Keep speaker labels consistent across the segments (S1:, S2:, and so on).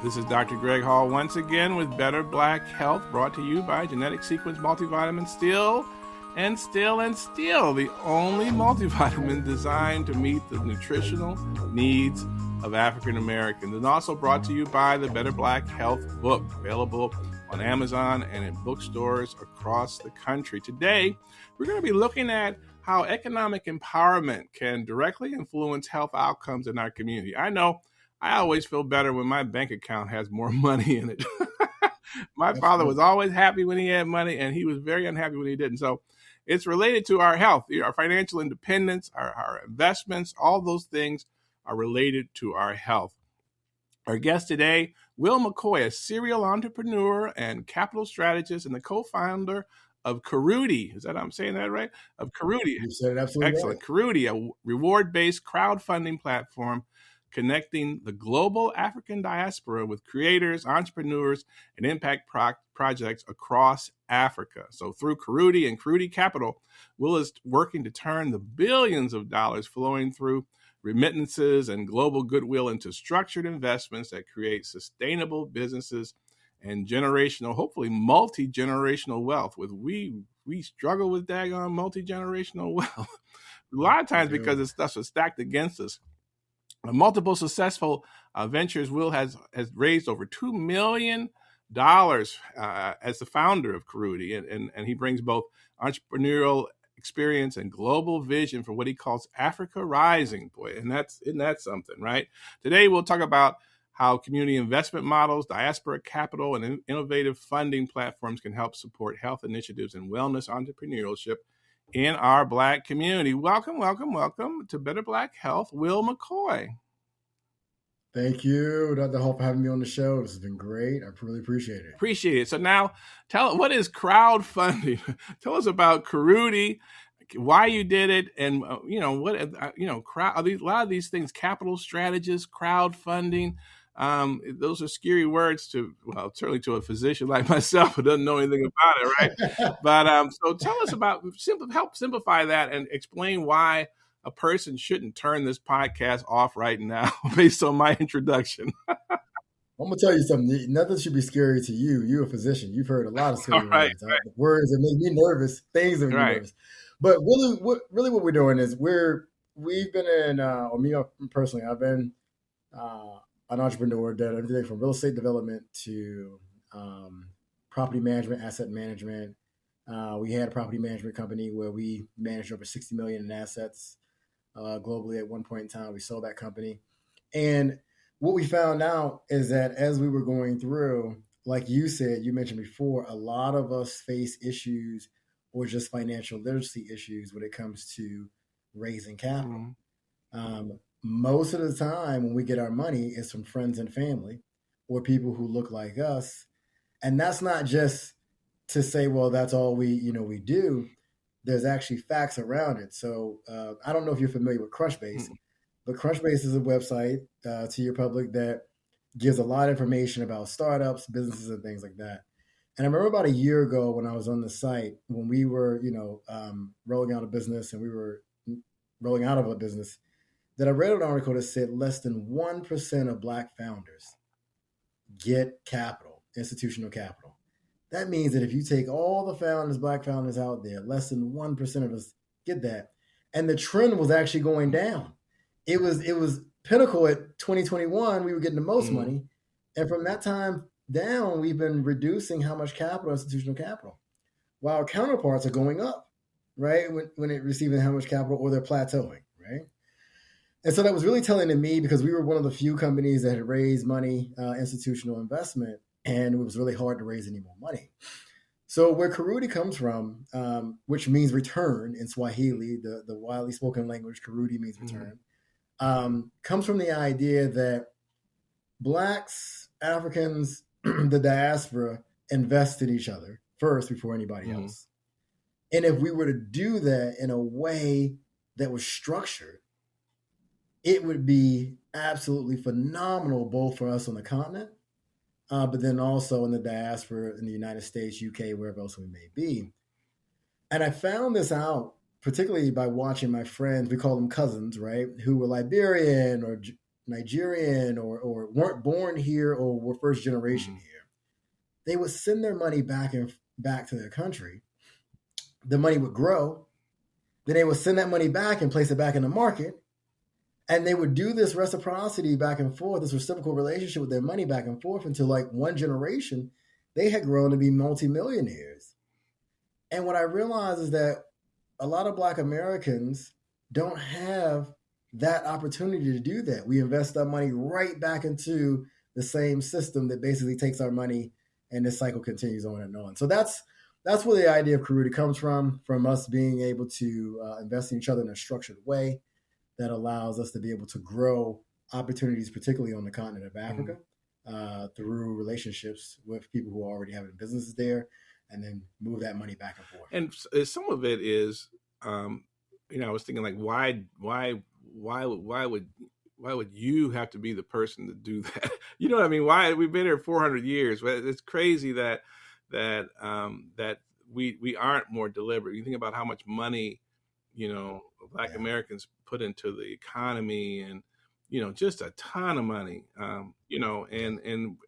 S1: This is Dr. Greg Hall once again with Better Black Health, brought to you by Genetic Sequence Multivitamin Still, the only multivitamin designed to meet the nutritional needs of African Americans, and also brought to you by the Better Black Health book, available on Amazon and in bookstores across the country. Today, we're going to be looking at how economic empowerment can directly influence health outcomes in our community. I know I always feel better when my bank account has more money in it. My father was always happy when he had money, and he was very unhappy when he didn't. So it's related to our health, our financial independence, our investments. All those things are related to our health. Our guest today, Will McCoy, a serial entrepreneur and capital strategist and the co-founder of Kurudy. Is that I'm saying that right? Of Kurudy.
S2: You said it absolutely
S1: excellent. Right. Kurudy, a reward-based crowdfunding platform connecting the global African diaspora with creators, entrepreneurs, and impact projects across Africa. So through Kurudy and Kurudy Capital, Will is working to turn the billions of dollars flowing through remittances and global goodwill into structured investments that create sustainable businesses and generational, hopefully multi-generational wealth. We struggle with daggone multi-generational wealth a lot of times because the stuff is stacked against us. Multiple successful ventures, Will has raised over $2 million as the founder of Kurudy, and he brings both entrepreneurial experience and global vision for what he calls Africa Rising. Boy, isn't that something, right? Today, we'll talk about how community investment models, diaspora capital, and innovative funding platforms can help support health initiatives and wellness entrepreneurship in our Black community. Welcome to Better Black Health, Will McCoy.
S2: Thank you, Dr. Hall, for having me on the show. This has been great. I really appreciate it.
S1: Appreciate it. So now, what is crowdfunding? Tell us about Kurudy, why you did it, and a lot of these things, capital strategist, crowdfunding. Those are scary words certainly to a physician like myself who doesn't know anything about it, right? But so tell us about, help simplify that and explain why a person shouldn't turn this podcast off right now based on my introduction.
S2: I'm going to tell you something. Nothing should be scary to you. You're a physician. You've heard a lot of scary words. Right. Words that make me nervous, things that make me nervous. But really what we're doing is we've been in, or me personally, I've been an entrepreneur, done everything from real estate development to property management, asset management. We had a property management company where we managed over $60 million in assets globally at one point in time. We sold that company. And what we found out is that as we were going through, like you said, you mentioned before, a lot of us face issues or just financial literacy issues when it comes to raising capital. Mm-hmm. Most of the time when we get our money, it's from friends and family or people who look like us. And that's not just to say, well, that's all we do. There's actually facts around it. So I don't know if you're familiar with Crunchbase, but Crunchbase is a website to your public that gives a lot of information about startups, businesses, and things like that. And I remember about a year ago when I was on the site, when we were, rolling out a business and we were rolling out of a business, that I read an article that said less than 1% of Black founders get capital, institutional capital. That means that if you take all the founders, Black founders out there, less than 1% of us get that. And the trend was actually going down. It was pinnacle at 2021. We were getting the most money. And from that time down, we've been reducing how much capital, institutional capital, while our counterparts are going up, right? When it receiving how much capital, or they're plateauing, right? And so that was really telling to me, because we were one of the few companies that had raised money, institutional investment, and it was really hard to raise any more money. So where Kurudy comes from, which means return in Swahili, the widely spoken language, Kurudy means return, comes from the idea that Blacks, Africans, the diaspora invest in each other first before anybody else. And if we were to do that in a way that was structured, it would be absolutely phenomenal, both for us on the continent, but then also in the diaspora in the United States, UK, wherever else we may be. And I found this out particularly by watching my friends, we call them cousins, right, who were Liberian or Nigerian or weren't born here or were first generation here, they would send their money back to their country. The money would grow. Then they would send that money back and place it back in the market. And they would do this reciprocity back and forth, this reciprocal relationship with their money back and forth until like one generation, they had grown to be multimillionaires. And what I realized is that a lot of Black Americans don't have that opportunity to do that. We invest our money right back into the same system that basically takes our money, and this cycle continues on and on. So that's where the idea of Kurudy comes from us being able to invest in each other in a structured way that allows us to be able to grow opportunities, particularly on the continent of Africa, through relationships with people who are already having businesses there, and then move that money back and forth.
S1: And some of it is, I was thinking like, why would you have to be the person to do that? You know what I mean? Why? We've been here 400 years. It's crazy that we aren't more deliberate. You think about how much money, Black Americans put into the economy, and just a ton of money. And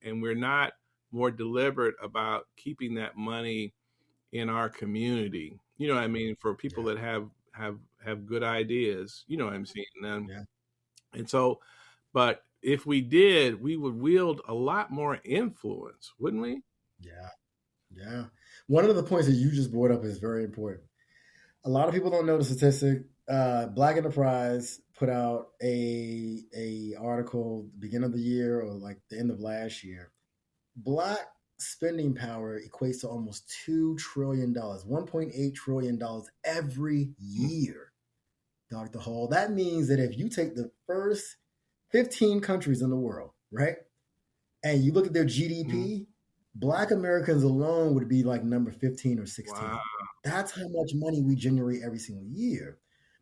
S1: we're not more deliberate about keeping that money in our community. You know what I mean? For people that have good ideas. You know what I'm saying? And so, but if we did, we would wield a lot more influence, wouldn't we?
S2: Yeah. One of the points that you just brought up is very important. A lot of people don't know the statistic. Black Enterprise put out a article at the beginning of the year or like the end of last year. Black spending power equates to almost $2 trillion, $1.8 trillion every year, Dr. Hall. That means that if you take the first 15 countries in the world, right, and you look at their GDP, Black Americans alone would be like number 15 or 16. Wow. That's how much money we generate every single year.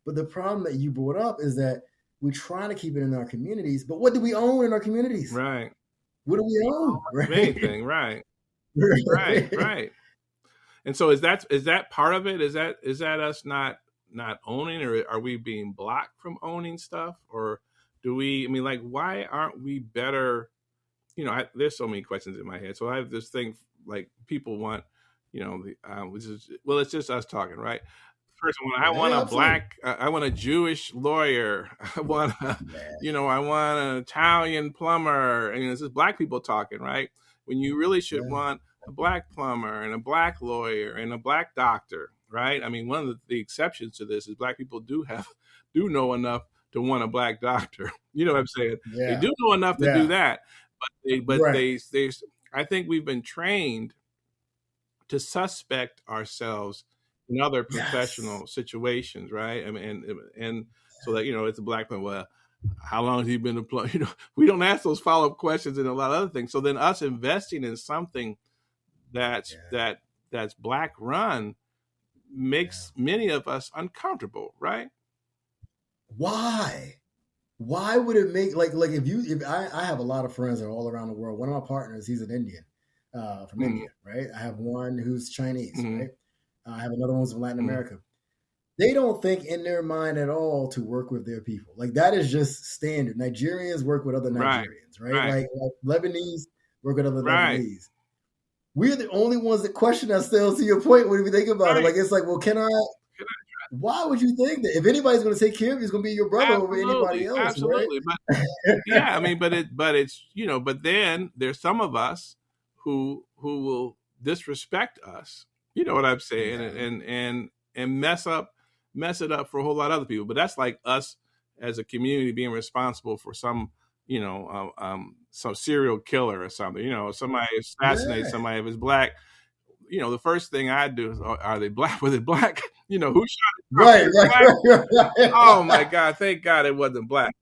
S2: But the problem that you brought up is that we try to keep it in our communities, but what do we own in our communities?
S1: Right.
S2: What do we own?
S1: Right. Anything, right. Right. And so is that part of it? Is that us not owning, or are we being blocked from owning stuff? Or do we, why aren't we better? There's so many questions in my head. So I have this thing, like, people want, it's just us talking, right? First one, I want I want a Jewish lawyer. I want I want an Italian plumber. And it's just Black people talking, right? When you really should want a Black plumber and a Black lawyer and a Black doctor, right? One of the exceptions to this is Black people do know enough to want a Black doctor. You know what I'm saying? Yeah. They do know enough to do that. But I think we've been trained to suspect ourselves in other professional situations, right? And so that it's a Black man. Well, how long has he been a plumber? We don't ask those follow-up questions and a lot of other things. So then us investing in something that's Black run makes many of us uncomfortable, right?
S2: Why? Why would it make if I have a lot of friends that are all around the world. One of my partners, he's an Indian from India, right? I have one who's Chinese, right? I have another one who's from Latin America. They don't think in their mind at all to work with their people. Like, that is just standard. Nigerians work with other Nigerians, right? Like Lebanese work with other Lebanese. We're the only ones that question ourselves, to your point, when we think about it. Like, it's like, well, why would you think that? If anybody's going to take care of you, it's going to be your brother over anybody else.
S1: Absolutely. Right? But it's, but then there's some of us who will disrespect us. You know what I'm saying? And mess it up for a whole lot of other people. But that's like us as a community being responsible for some serial killer or something. Somebody assassinates somebody if it's Black. The first thing I do is, are they Black? Was it Black? Who shot it? Right. Oh my God! Thank God it wasn't Black.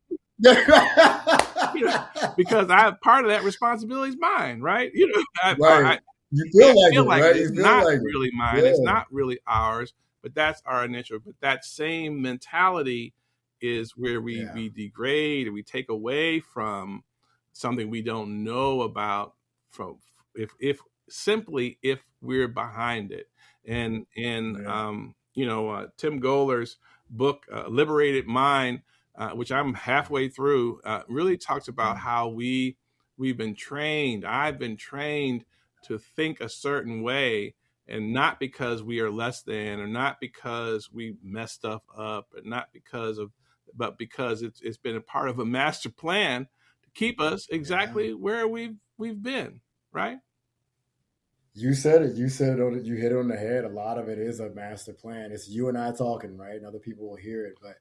S1: Because part of that responsibility is mine, right?
S2: Right. You feel like it, right?
S1: It's not really mine. Yeah. It's not really ours, but that's our initial. But that same mentality is where we degrade and we take away from something we don't know about. If we're behind it, and Tim Goler's book, Liberated Mind, which I'm halfway through, really talks about how we've been trained. I've been trained to think a certain way, and not because we are less than, or not because we messed stuff up, but because it's been a part of a master plan to keep us exactly where we've been, right?
S2: You said it. You said it. You hit it on the head. A lot of it is a master plan. It's you and I talking, right? And other people will hear it, but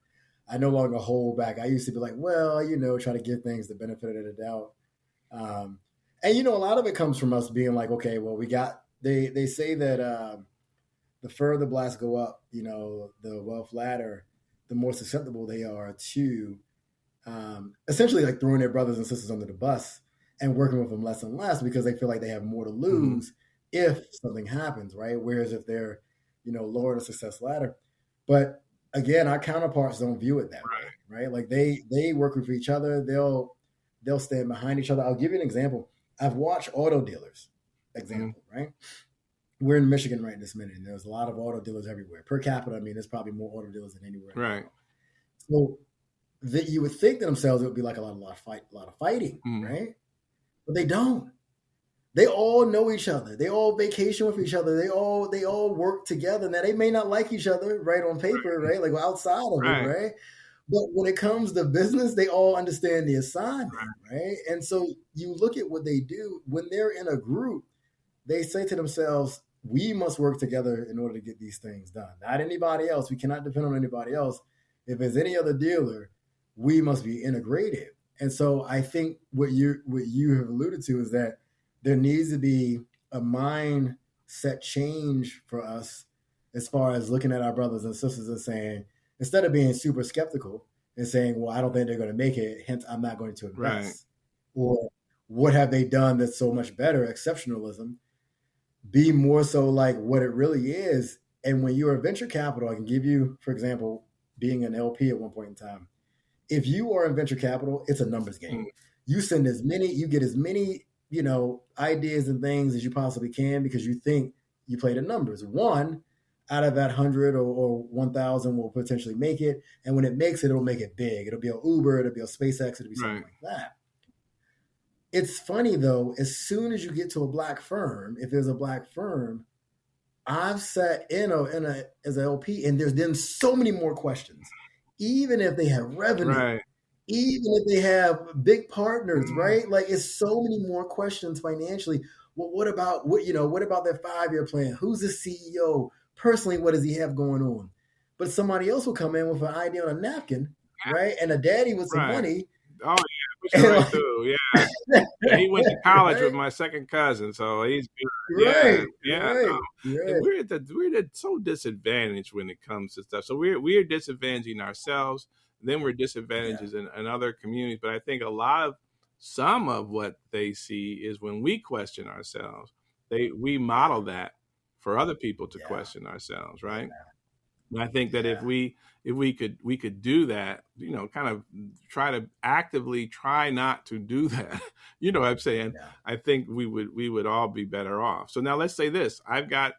S2: I no longer hold back. I used to be like, well, try to give things the benefit of the doubt. And a lot of it comes from us being like, okay, well, they say that the further blacks go up, the wealth ladder, the more susceptible they are to essentially like throwing their brothers and sisters under the bus and working with them less and less because they feel like they have more to lose if something happens, right? Whereas if they're, lower the success ladder. But again, our counterparts don't view it that way, right? Like they work with each other. They'll stand behind each other. I'll give you an example. I've watched auto dealers, right? We're in Michigan right this minute, and there's a lot of auto dealers everywhere. Per capita, I mean, there's probably more auto dealers than anywhere.
S1: Right.
S2: So that you would think to themselves it would be like a lot of fighting, right? But they don't. They all know each other. They all vacation with each other. They all work together. Now they may not like each other, right, on paper, right, like outside of it, right? But when it comes to business, they all understand the assignment, right? And so you look at what they do when they're in a group. They say to themselves, "We must work together in order to get these things done. Not anybody else. We cannot depend on anybody else. If there's any other dealer, we must be integrated." And so I think what you have alluded to is that there needs to be a mindset change for us as far as looking at our brothers and sisters and saying, instead of being super skeptical and saying, well, I don't think they're going to make it, hence I'm not going to invest. Or what have they done that's so much better, exceptionalism, be more so like what it really is. And when you're a venture capital, I can give you, for example, being an LP at one point in time. If you are in venture capital, it's a numbers game. You get as many, ideas and things as you possibly can because you think you play the numbers. One out of that 100 or 1,000 will potentially make it. And when it makes it, it'll make it big. It'll be an Uber, it'll be a SpaceX, it'll be something like that. It's funny though, as soon as you get to a black firm, if there's a black firm, I've sat as an LP and there's been so many more questions, even if they have revenue, even if they have big partners, right? Like it's so many more questions financially. Well, what about their 5-year plan? Who's the CEO? Personally, what does he have going on? But somebody else will come in with an idea on a napkin, right? And a daddy with some money.
S1: Oh yeah, right too. Yeah, he went to college with my second cousin, so he's good. We're so disadvantaged when it comes to stuff. So we're disadvantaging ourselves. Then we're disadvantages in other communities. But I think some of what they see is when we question ourselves, we model that for other people to question ourselves, right? And I think that if we could do that, kind of actively try not to do that, you know what I'm saying? Yeah. I think we would all be better off. So now let's say this: I've got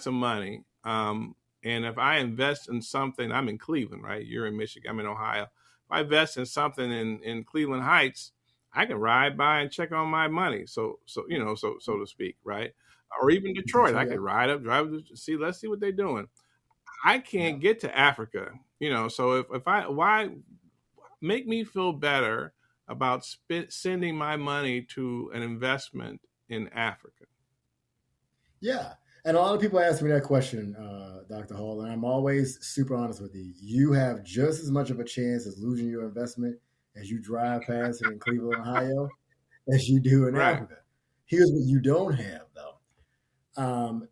S1: some money, and if I invest in something, I'm in Cleveland, right? You're in Michigan, I'm in Ohio. If I invest in something in Cleveland Heights, I can ride by and check on my money, so to speak, right? Or even Detroit, I could ride up, drive to let's see what they're doing. I can't get to Africa, so why make me feel better about sending my money to an investment in Africa?
S2: Yeah. And a lot of people ask me that question, Dr. Hall, and I'm always super honest with you. You have just as much of a chance as losing your investment as you drive past it in Cleveland, Ohio, as you do in Africa. Here's what you don't have, though,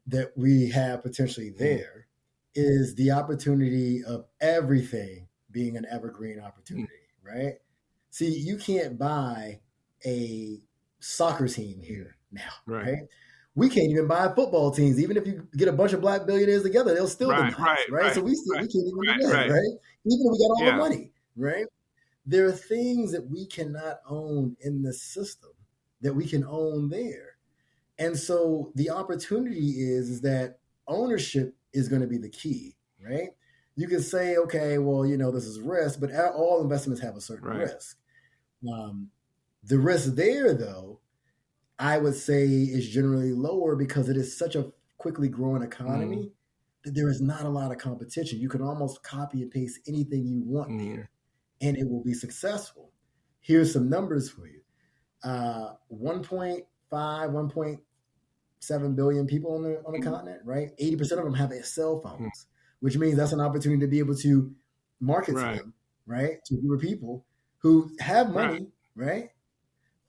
S2: that we have potentially there is the opportunity of everything being an evergreen opportunity, right? See, you can't buy a soccer team here now, right? We can't even buy football teams. Even if you get a bunch of black billionaires together, they'll still be nice, right? So we can't even do that, right? Even if we got all the money, right? There are things that we cannot own in the system that we can own there. And so the opportunity is that ownership is going to be the key, right? you can say, okay, well, this is risk, but all investments have a certain risk. The risk there, though, I would say is generally lower because it is such a quickly growing economy that there is not a lot of competition. You can almost copy and paste anything you want there, and it will be successful. Here's some numbers for you. 1.5, 1.7 billion people on the continent, right? 80% of them have cell phones, which means that's an opportunity to be able to market to them, right? To fewer people who have money, right?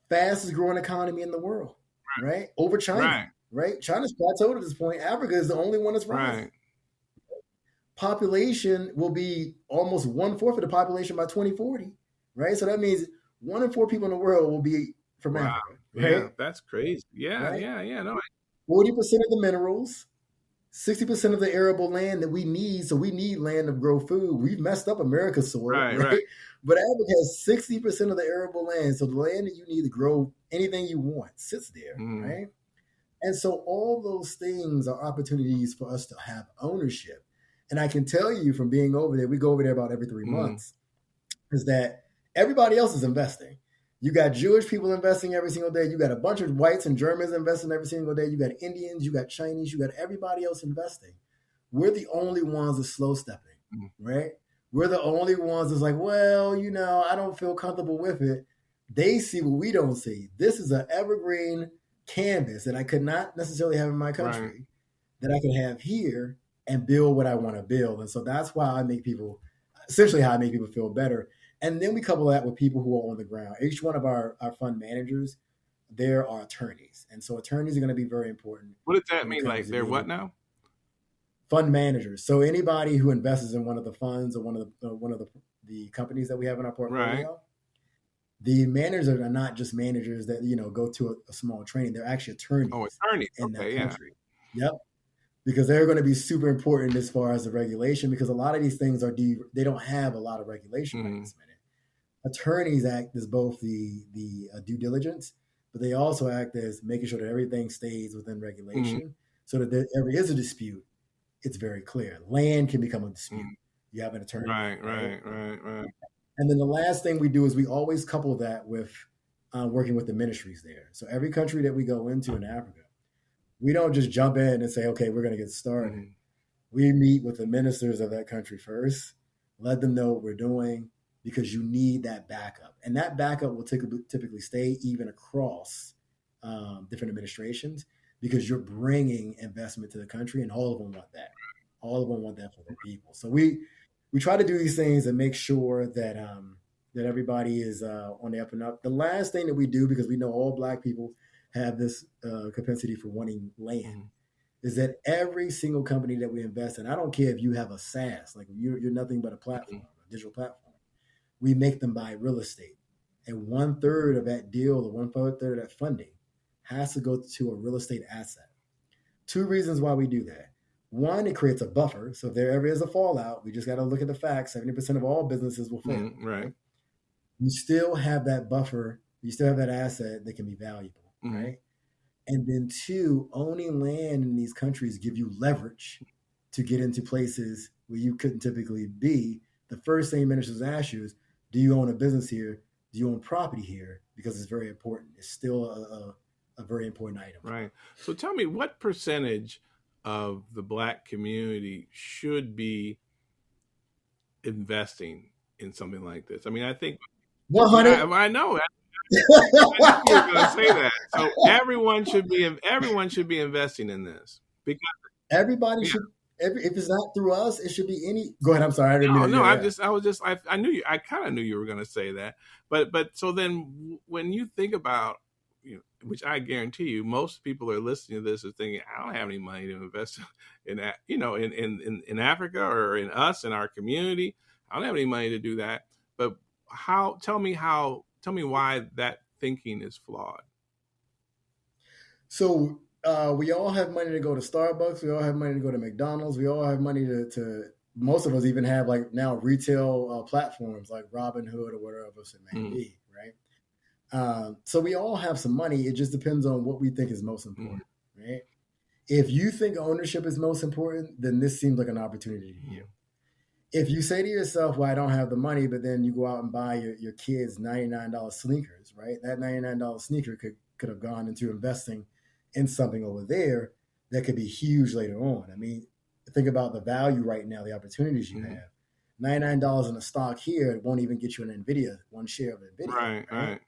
S2: Fastest growing economy in the world, right? Over China, right? China's plateaued at this point. Africa is the only one that's rising. Population will be almost 1/4 of the population by 2040, right? So that means 1 in 4 people in the world will be from Africa, right?
S1: Yeah, that's crazy. Yeah, right? No.
S2: 40% of the minerals, 60% of the arable land that we need. So we need land to grow food. We've messed up America's soil, right? But Africa has 60% of the arable land. So the land that you need to grow anything you want sits there, right? And so all those things are opportunities for us to have ownership. And I can tell you from being over there, we go over there about every 3 months, is that everybody else is investing. You got Jewish people investing every single day. You got a bunch of whites and Germans investing every single day. You got Indians, you got Chinese, you got everybody else investing. We're the only ones that's slow stepping, right? We're the only ones that's like, well, I don't feel comfortable with it. They see what we don't see. This is an evergreen canvas that I could not necessarily have in my country that I can have here and build what I want to build. And so that's why I make people, essentially how I make people feel better. And then we couple that with people who are on the ground. Each one of our fund managers, there are attorneys. And so attorneys are going to be very important.
S1: What does that mean? Like they're what now?
S2: Fund managers. So anybody who invests in one of the funds or one of the companies that we have in our portfolio, the managers are not just managers that, go to a small training. They're actually attorneys.
S1: Oh, attorneys
S2: in that country. Yep. Because they're going to be super important as far as the regulation, because a lot of these things they don't have a lot of regulation right this minute. Attorneys act as both the due diligence, but they also act as making sure that everything stays within regulation, so that if there is a dispute, it's very clear. Land can become a dispute. You have an attorney. Right. And then the last thing we do is we always couple that with working with the ministries there. So every country that we go into in Africa, we don't just jump in and say, okay, we're going to get started. We meet with the ministers of that country first, let them know what we're doing, because you need that backup. And that backup will typically stay even across different administrations, because you're bringing investment to the country, and all of them want that. All of them want that for their people. So we try to do these things and make sure that that everybody is on the up and up. The last thing that we do, because we know all Black people have this propensity for wanting land, is that every single company that we invest in, I don't care if you have a SaaS, like you're nothing but a platform, a digital platform, we make them buy real estate. And 1/3 of that deal, or 1/3 of that funding, has to go to a real estate asset. 2 reasons why we do that. One, it creates a buffer. So if there ever is a fallout, we just got to look at the facts. 70% of all businesses will fail.
S1: Right.
S2: You still have that buffer. You still have that asset that can be valuable. Right. And then 2, owning land in these countries give you leverage to get into places where you couldn't typically be. The first thing ministers ask you is, do you own a business here? Do you own property here? Because it's very important. It's still a very important item.
S1: Right. So tell me, what percentage of the Black community should be investing in something like this? I mean, I think
S2: 100.
S1: I know. I knew you were going to say that. So everyone should be investing in this, because
S2: everybody should. If it's not through us, it should be any. Go ahead. I'm sorry. I didn't mean to.
S1: I knew you. I kind of knew you were going to say that. But so then, when you think about, which I guarantee you, most people are listening to this are thinking, I don't have any money to invest in that, in Africa or in us, in our community. I don't have any money to do that. But tell me why that thinking is flawed.
S2: So we all have money to go to Starbucks. We all have money to go to McDonald's. We all have money to most of us even have like now retail platforms like Robinhood or whatever else it may be, right? So we all have some money. It just depends on what we think is most important, right? If you think ownership is most important, then this seems like an opportunity to you. if you say to yourself, well, I don't have the money, but then you go out and buy your kids $99 sneakers, right? That $99 sneaker could have gone into investing in something over there that could be huge later on. I mean, think about the value right now, the opportunities you have. $99 in a stock here, it won't even get you an NVIDIA, one share of NVIDIA. Right?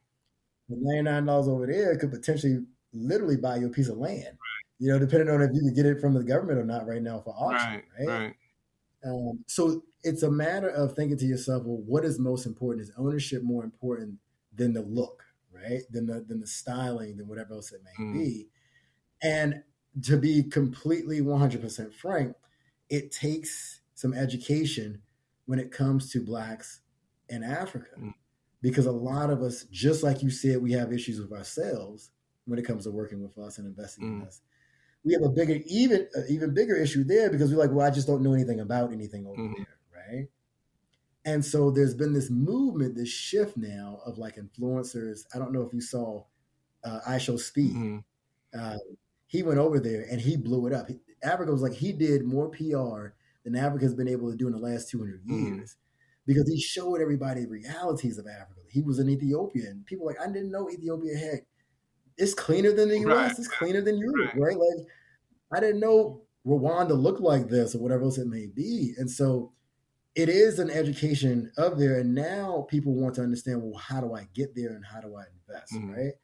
S2: But $99 over there could potentially literally buy you a piece of land, depending on if you can get it from the government or not right now for auction. Right. So it's a matter of thinking to yourself, well, what is most important? Is ownership more important than the look, right? Than the styling, than whatever else it may be. And to be completely 100% frank, it takes some education when it comes to Blacks in Africa. Because a lot of us, just like you said, we have issues with ourselves when it comes to working with us and investing in us. We have even bigger issue there because we're like, well, I just don't know anything about anything over there, right? And so there's been this movement, this shift now of like influencers. I don't know if you saw I Show Speed. He went over there and he blew it up. Africa was like, he did more PR than Africa has been able to do in the last 200 years because he showed everybody realities of Africa. He was in Ethiopia and people were like, I didn't know Ethiopia had, it's cleaner than the US, it's cleaner than Europe, right? Like, I didn't know Rwanda looked like this or whatever else it may be. And so it is an education of there. And now people want to understand, well, how do I get there and how do I invest, right?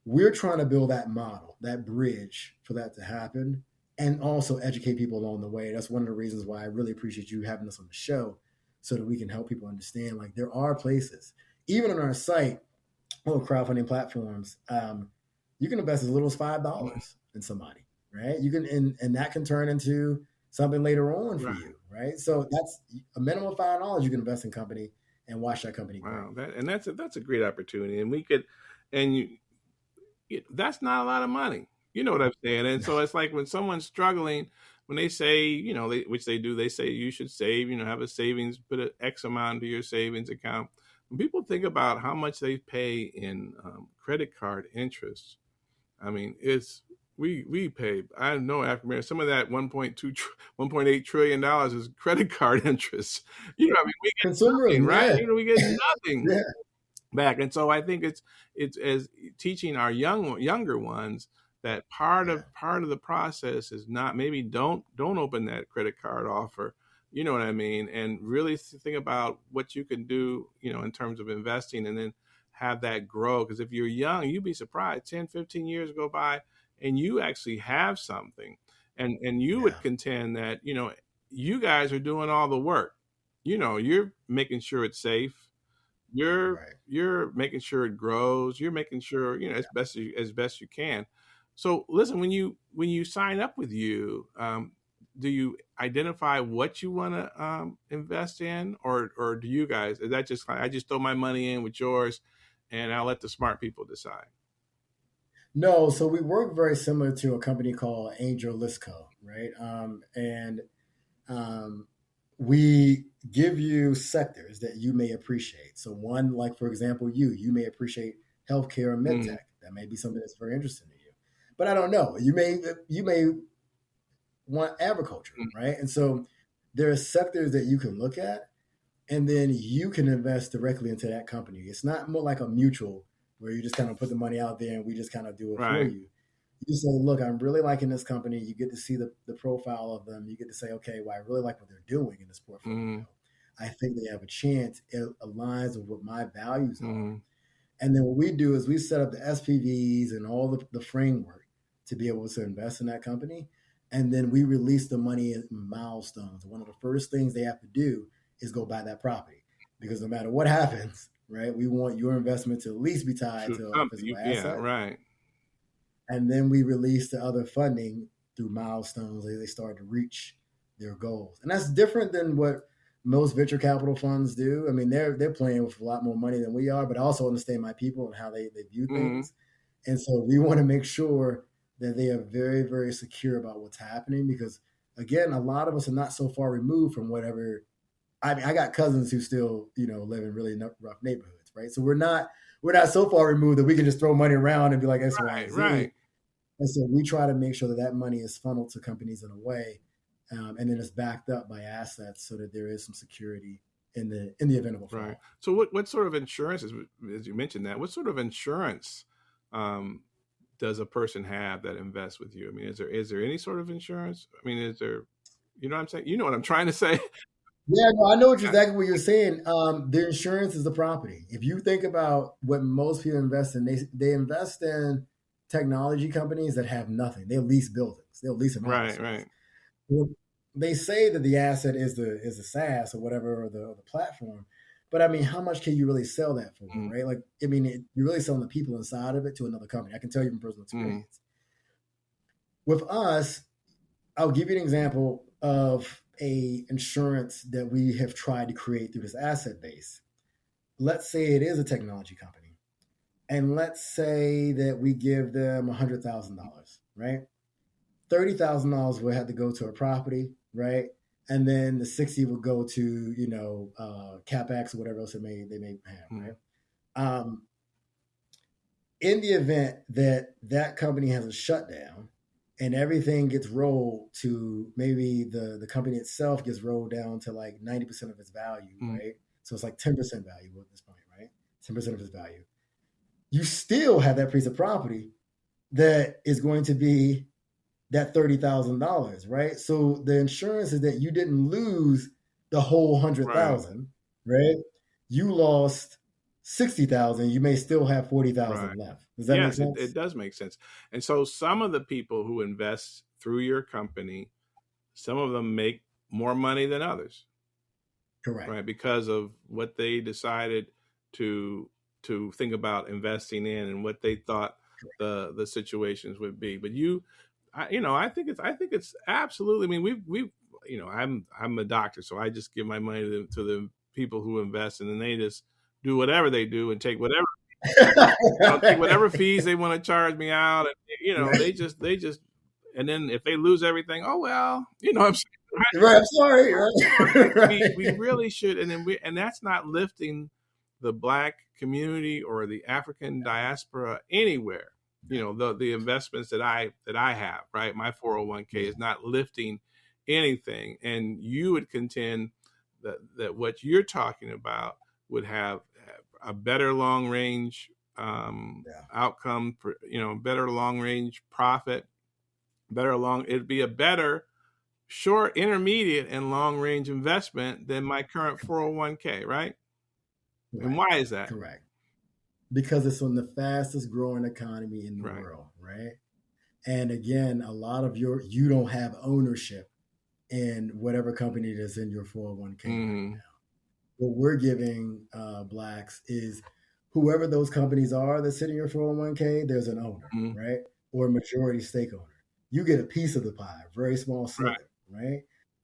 S2: We're trying to build that model, that bridge for that to happen, and also educate people along the way. That's one of the reasons why I really appreciate you having us on the show so that we can help people understand, like, there are places, even on our site, on crowdfunding platforms, you can invest as little as $5 in somebody, right? You can, and that can turn into something later on for you, right? So that's a minimum of $5 you can invest in company and watch that company grow.
S1: Wow, that's a great opportunity, and that's not a lot of money. You know what I'm saying? And so it's like when someone's struggling, when they say, which they do, they say you should save, have a savings, put an X amount into your savings account. When people think about how much they pay in credit card interest, I mean, we pay, I know African American, some of that $1.8 trillion is credit card interest. I mean, we get nothing, right? We get nothing back. And so I think it's as teaching our younger ones that part of the process is not, maybe don't open that credit card offer. You know what I mean? And really think about what you can do, in terms of investing, and then have that grow. Because if you're young, you'd be surprised, 10, 15 years go by and you actually have something. And you would contend that, you guys are doing all the work. You're making sure it's safe. You're making sure it grows. You're making sure, as best you can. So listen, when you sign up with you, do you identify what you want to invest in, or do you guys, is that just, I just throw my money in with yours and I'll let the smart people decide?
S2: No, so we work very similar to a company called Angel Lisco, right? We give you sectors that you may appreciate. So one, like for example, you may appreciate healthcare and medtech. That may be something that's very interesting to you. But I don't know. You may want agriculture, right? And so there are sectors that you can look at, and then you can invest directly into that company. It's not more like a mutual where you just kind of put the money out there and we just kind of do it for you. You say, look, I'm really liking this company. You get to see the profile of them. You get to say, okay, well, I really like what they're doing in this portfolio. I think they have a chance. It aligns with what my values are. And then what we do is we set up the SPVs and all the framework to be able to invest in that company. And then we release the money in milestones. One of the first things they have to do is go buy that property, because no matter what happens, right, we want your investment to at least be tied to a physical asset.
S1: Yeah, right.
S2: And then we release the other funding through milestones as they start to reach their goals. And that's different than what most venture capital funds do. I mean, they're playing with a lot more money than we are, but I also understand my people and how they view things. And so we want to make sure that they are very, very secure about what's happening, because again, a lot of us are not so far removed from whatever. I mean, I got cousins who still, live in really rough neighborhoods, right? So we're not so far removed that we can just throw money around and be like, X, Y, Z. And so we try to make sure that money is funneled to companies in a way and then it's backed up by assets so that there is some security in the event of a fall.
S1: Right. So what sort of insurance, as you mentioned that, what sort of insurance does a person have that invests with you? I mean, is there any sort of insurance? I mean, is there, you know what I'm saying? You know what I'm trying to say?
S2: Yeah, no, I know exactly what you're saying. The insurance is the property. If you think about what most people invest in, they invest in technology companies that have nothing. They lease buildings. They'll lease an office.
S1: Right.
S2: Well, they say that the asset is the SaaS or whatever, or the platform. But I mean, how much can you really sell that for, right? Like, I mean, you're really selling the people inside of it to another company. I can tell you from personal experience. With us, I'll give you an example of a insurance that we have tried to create through this asset base. Let's say it is a technology company, and let's say that we give them $100,000, right? $30,000 will have to go to a property, right? And then the 60 will go to, CapEx or whatever else they may have, right? In the event that that company has a shutdown and everything gets rolled to, maybe the company itself gets rolled down to like 90% of its value, right? So it's like 10% value at this point, right? 10% of its value. You still have that piece of property that is going to be that $30,000, right? So the insurance is that you didn't lose the whole 100,000, right? You lost 60,000. You may still have 40,000 left. Does that make sense?
S1: It does make sense. And so some of the people who invest through your company, some of them make more money than others.
S2: Correct.
S1: Right, because of what they decided to think about investing in and what they thought the situations would be. But I think it's absolutely. I mean, we I'm a doctor, so I just give my money to the people who invest, and then they just do whatever they do and take whatever take whatever fees they want to charge me out, and they just and then if they lose everything, oh well, I'm saying.
S2: Right, I'm sorry. Right.
S1: We really should, and that's not lifting the Black community or the African diaspora anywhere. The investments that I have, right? My 401k is not lifting anything, and you would contend that what you're talking about would have a better long range outcome, better long range profit, it'd be a better short, intermediate, and long range investment than my current 401k, right? And why is that?
S2: Correct. Because it's on the fastest growing economy in the world, right? And again, a lot of you don't have ownership in whatever company that's in your 401k right now. What we're giving Blacks is whoever those companies are that sit in your 401k, there's an owner, right? Or a majority stake owner. You get a piece of the pie, very small sliver, right?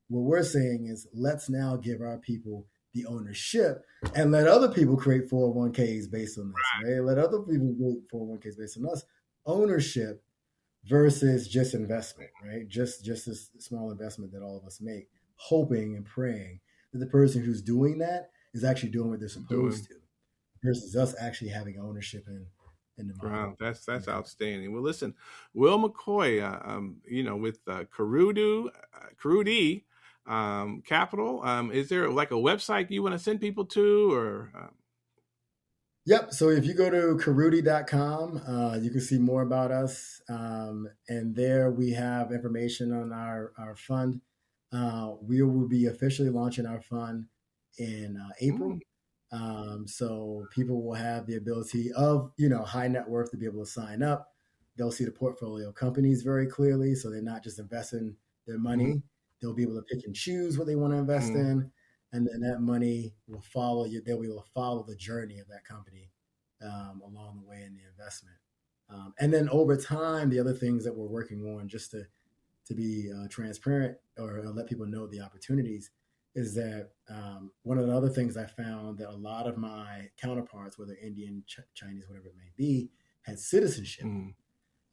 S2: What we're saying is, let's now give our people the ownership and let other people create 401ks based on this, right? Let other people create 401ks based on us. Ownership versus just investment, right? Just this small investment that all of us make, hoping and praying that the person who's doing that is actually doing what they're supposed to, versus us actually having ownership in the market.
S1: Wow, that's outstanding. Well, listen, Will McCoy, with Kurudy Capital, is there like a website you want to send people to, or?
S2: Yep. So if you go to Kurudy.com, you can see more about us. And there we have information on our fund. We will be officially launching our fund in April. So people will have the ability of, high net worth to be able to sign up. They'll see the portfolio companies very clearly. So they're not just investing their money. They'll be able to pick and choose what they want to invest in. And then that money will follow you. They'll be able to follow the journey of that company along the way in the investment. And then over time, the other things that we're working on, just to be transparent or let people know the opportunities, is that one of the other things I found that a lot of my counterparts, whether Indian, Chinese, whatever it may be, had citizenship.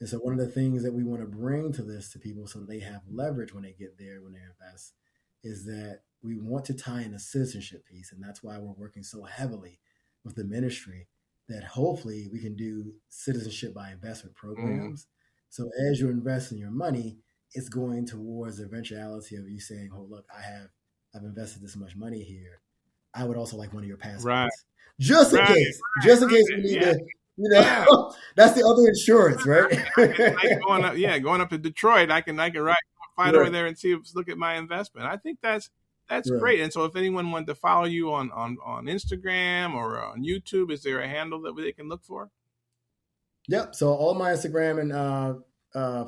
S2: And so one of the things that we want to bring to people so that they have leverage when they get there, when they invest, is that we want to tie in a citizenship piece. And that's why we're working so heavily with the ministry, that hopefully we can do citizenship by investment programs. So as you invest in your money, it's going towards the eventuality of you saying, "Oh, look, I've invested this much money here. I would also like one of your passwords, just in case we need to." That's the other insurance, right?
S1: Like going up to Detroit, I can fly over there and look at my investment. I think that's great. And so if anyone wanted to follow you on Instagram or on YouTube, is there a handle that they can look for?
S2: Yep. So all my Instagram and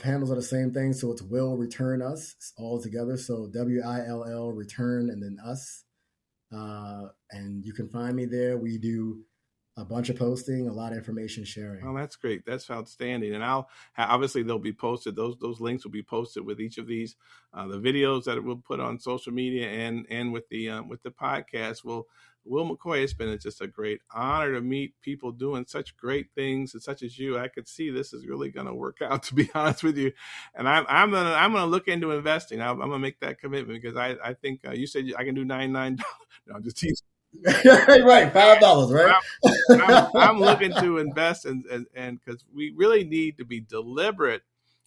S2: handles are the same thing. So it's Will Return Us, it's all together. So WILL Return and then Us. And you can find me there. We do a bunch of posting, a lot of information sharing.
S1: Oh, that's great. That's outstanding. And obviously they'll be posted. Those links will be posted with each of these, the videos that we'll put on social media and with the podcast. Will McCoy, it's been just a great honor to meet people doing such great things, and such as you. I could see this is really going to work out, to be honest with you. And I'm gonna look into investing. I'm gonna make that commitment, because I think you said I can do $99. No, I'm just teasing.
S2: Right, $5, right?
S1: I'm looking to invest, and because we really need to be deliberate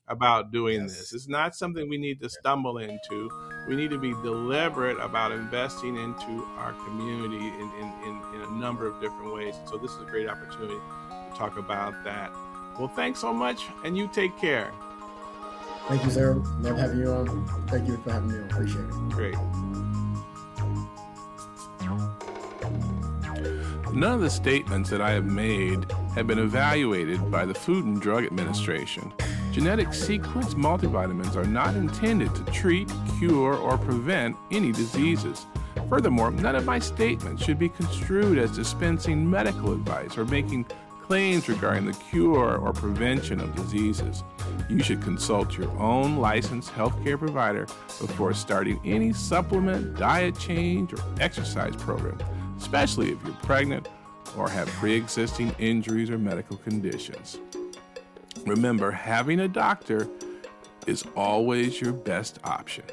S1: about doing this. It's not something we need to stumble into. We need to be deliberate about investing into our community in a number of different ways. So this is a great opportunity to talk about that. Well, thanks so much, and you take care.
S2: Thank you, sir. Love having you on. Thank you for having me on. Appreciate it.
S1: Great. None of the statements that I have made have been evaluated by the Food and Drug Administration. Genetic sequence multivitamins are not intended to treat, cure, or prevent any diseases. Furthermore, none of my statements should be construed as dispensing medical advice or making claims regarding the cure or prevention of diseases. You should consult your own licensed healthcare provider before starting any supplement, diet change, or exercise program, especially if you're pregnant or have pre-existing injuries or medical conditions. Remember, having a doctor is always your best option.